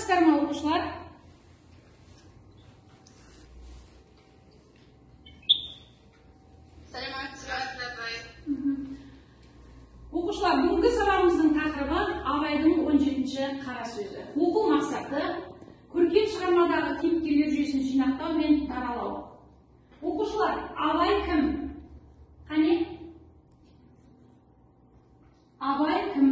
Саламатсыздар ма, оқушылар? Оқушылар, бүгінгі сабағымыздың тақырыбы Абайдың 17-ші қара сөзі. Оқу мақсаты көркем шығармадағы кейіпкерлер жүйесін жинақтау мен даралау. Оқушылар, Абай кім? Қане? Абай кім?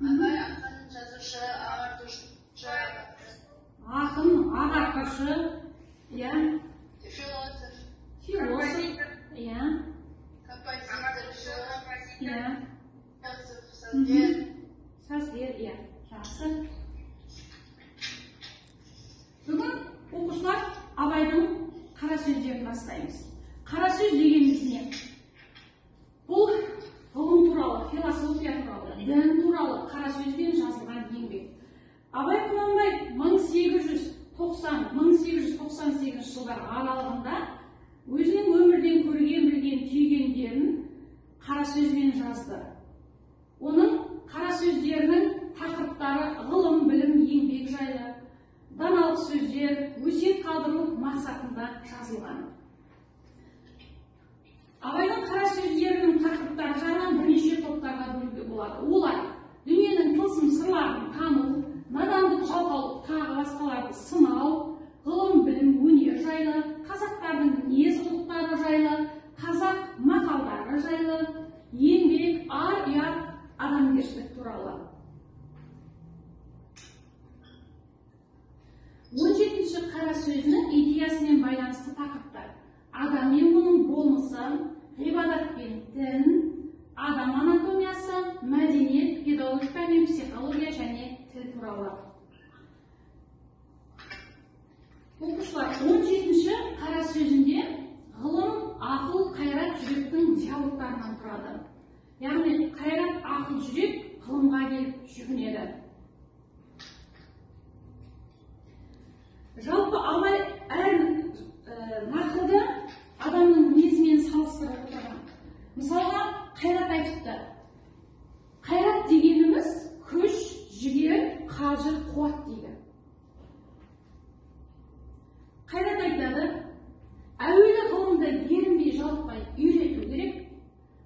Абай ақын, жазушы, ағартушы, Ақын, ағартушы, философ, композитор, сазгер, жақсы. Бүгін оқушылар Абайдың қара сөздерін бастаймыз. Қара сөз дегеніміз не? Бұл ғылым туралы, философия туралы, дін туралы қара сөзбен жазылған еңбек. Абай Құнанбаев 1890-1898 жылдар аралығында өзінің өмірден көрген, білген, түйгендерін қара сөзбен жазды. Оның қара сөздерінің тақырыптары ғылым, білім, еңбек жайлы, даналық сөздер, өсиет қалдыру мақсатында жазылған. Абайдың қара сөздерінің тақырыптары жағынан бірнеше топтарға бөлуге болады. Олар дүниенің тылсым сырларын тану, надандық, жалқаулық, тағы басқаларды сынау, ғылым, білім, өнер жайлы, қазақтардың мінез құлықтары жайлы, қазақ мақалдары жайлы, еңбек, ар-ұят, адамгершілік туралы. 17-ші қара сөзінің идеясымен байланысты тақырыптар: адам мен оның болмысы, ғибадат пен дін, адам анатомиясы, мәдениет, педагогика мен психология және тіл туралы. Оқушылар, 17-ші қара сөзінде ғылым, ақыл, қайрат, жүректің диалогтарынан тұрады. Яғни қайрат, ақыл, жүрек ғылымға келіп жүгінеді. Жалпы Абай әр нақылды адамның мінезімен салыстырып отырған. Мысалға, қайрат айтыпты. Қайрат дегеніміз күш, жігер, қажыр, қуат дейді. Қайрат айтады: әуелі ғылымды ерінбей жалықпай үйрету керек.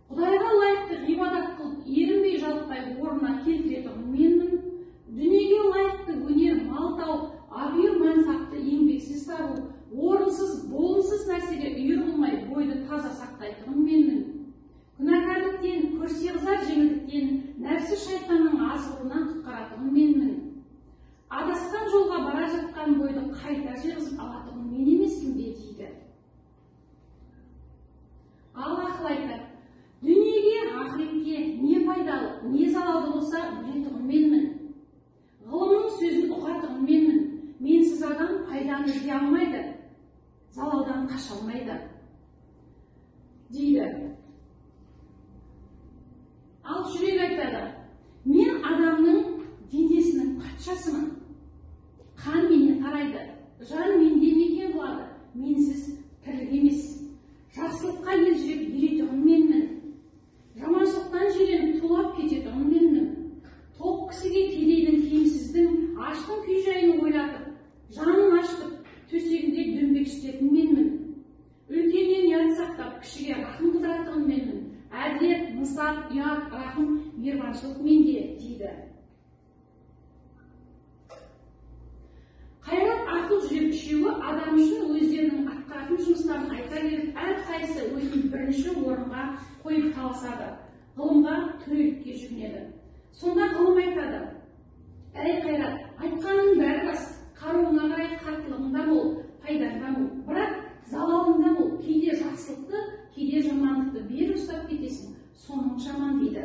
Құдайға лайықты ғибадат қылып, ерінбей жалықпай орнына келтіретін менмін. Дүниеге лайықты өнер, мал тауып, абыр мансапты еңбексіз табу, орынсыз, болымсыз нәрсеге үйір қылмай бойды таза сақтайтын менмін. Күнәкарлықтен, көрсеғзар жеңілдіктен, нәпсі шайтанның азғырынан құтқаратын менмін. Адасқан жолға бара жатқан бойды қайта жиғызып алатын мен емеспін бе дейді. Ал ақыл айтады: дүниеге, ақыретке не пайдалы, не залалды болса білетұғын менмін. Ғылымның сөзін ұғатұғын менмін. Менсіз адам пайданы іздей алмайды, залалдан қаша алмайды дейді. Ал жүрек айтады: мен адамның денесінің патшасымын. Қан менен тарайды, жан менде мекен қылады, менсіз тірлік емес. Жақсылыққа ел жүрек еретұғын менмін. Жаманшылықтан жиреніп тулап кететұғын менмін. Тоқ кісіге кедейдің, кемсіздің, аштың күй жайын ойлатып, жанын аштып, төсегінде дөңбек ішетін менмін. Үлкеннен ұят сақтап, кішіге рахым қылдыратұғын менмін. Әділет, мысат, ұят, рахым, мейірбаншылық менде дейді. Қайрат, ақыл, жүрек үшеуі адам үшін өздерінің атқаратын жұмыстарын айта келіп, әрқайсысы өзін бірінші орынға қойып таласады, ғылымға, төрелікке жүгінеді. Сонда ғылым айтады: әй қайрат, айтқанның бәрі рас, қаруына қарай қаттылығында бол, пайдаңда бол, бірақ залалында бол, кейде жақсылықты, кейде жамандықты бері ұстап кетесің, соның жаман дейді.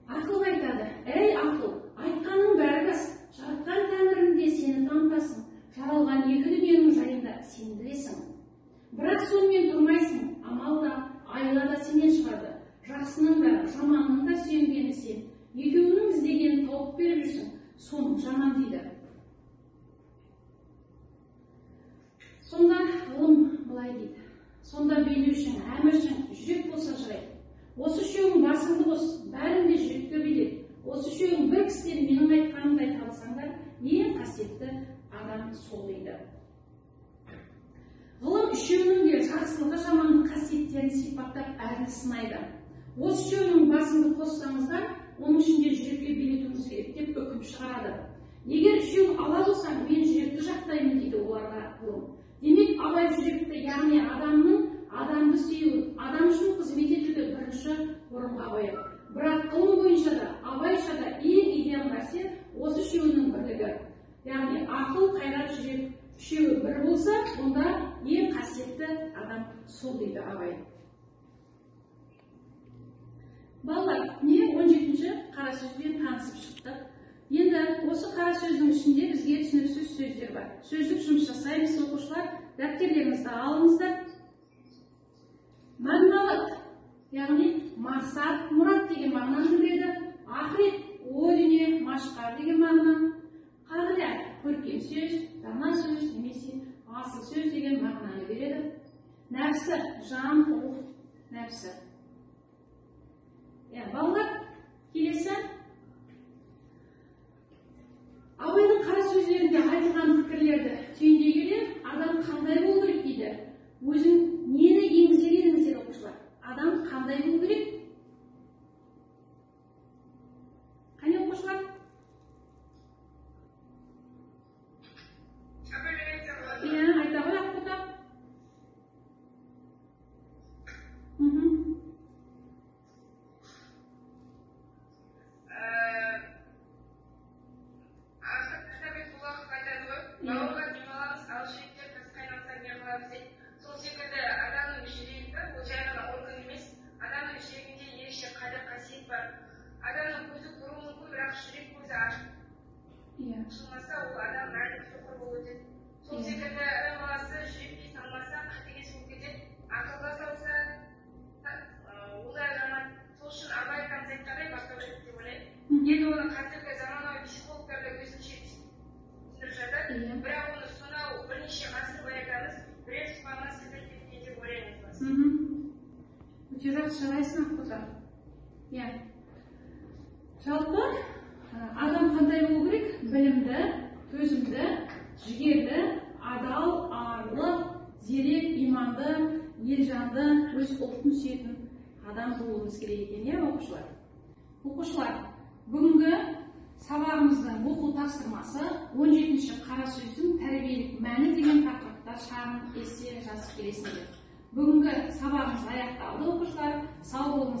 Ақыл айтады: әй ақыл, айтқанның бәрі рас, жаратқан тәңірінде сені танытасың, жаралған екі дүниенің жайында сен білесің. Бірақ сонымен тұрмайсың, амал да, айла да сенен шығады. Жақсының да, жаманның да сүйенгені сен, екеуінің іздегенін тауып беріп жүрсің, соның жаман дейді. Сонда ғылым былай дейді: сонда билеушің, әміршің жүрек болса жарайды. Осы үшеуің басыңды қос, бәрін де жүрекке биле. Осы үшеуің бір кісіден менің айтқанымды айта алсаңдар, ең қасиетті адам сол дейді. Ғылым үшеуінің де жақсылығы жамандық қасиеттерін сипаттап әділ сынайды. Осы үшеуінің басыңды қоссаңыздар, оның ішінде жүрекке билетуіңіз керек деп үкім шығарады. Егер үшеуін ала болсаң, мен жүректі жақтаймын дейді оларға ғылым. Демек, абай жүректі, яғни адамды сүю, адам үшін қызмет етуді бірінші орынға қояды. Бірақ ғылым бойынша да, абайша да ең идеал нәрсе осы үшеуінің бірлігі. Яғни ақыл, қайрат, жүрек үшеуі бір болса, онда ең қасиетті адам сол дейді абай. Балалар, не 17-ші қара сөзбен танысып шықтық. Енді осы қара сөздің ішінде бізге түсініксіз сөздер бар. Сөздік жұмыс жасаймыз, оқушылар, дәптерлеріңізді алыңыздар. Мағыналық, яғни мақсат, мұрат деген мағынаны білдіреді. Ақырет, о дүние, машқар деген мағына. Қағида, көркем сөз, дана сөз немесе асыл сөз деген мағынаны береді. Нәпсі, жан, рух, нәпсі. Балалар, келесі. Абайдың қара сөздерінде айтылған пікірлерді түйіндей келе, адам қандай болу керек дейді. Өзің нені енгізер едіңіздер оқушылар? Адам қандай болу керек? Қане оқушылар? Айта ғой ақбота. Жалпы, адам қандай болу керек? Білімді, төзімді, жігерлі, адал, арлы, зерек, иманды, елжанды, өз ұлтын сүйетін адам болуымыз керек екен, оқушылар. Оқушылар, бүгінгі сабағымыздың оқу тапсырмасы 17-ші қара сөздің тәрбиелік мәні деген тақырыпта шағын эссе жазып келесіңдер. Бүгінгі сабағымыз аяқталды, оқушылар. Сау болыңыздар.